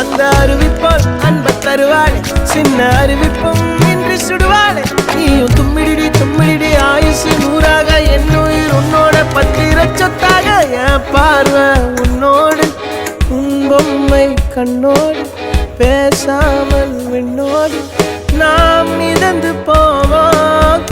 அந்த அறிவிப்போல் அன்ப தருவாளே சின்ன அறிவிப்பும் இன்றி சுடுவாளே நீயும் தும்மிடி தும்மிடி ஆயுசு நூறாக என்னுயிர் உன்னோட பத்திர சொத்தாக என் பார்வை உன்னோடு உன் பொம்மை கண்ணோடு பேசாமல் விண்ணோடு நாம் மிதந்து போவோம்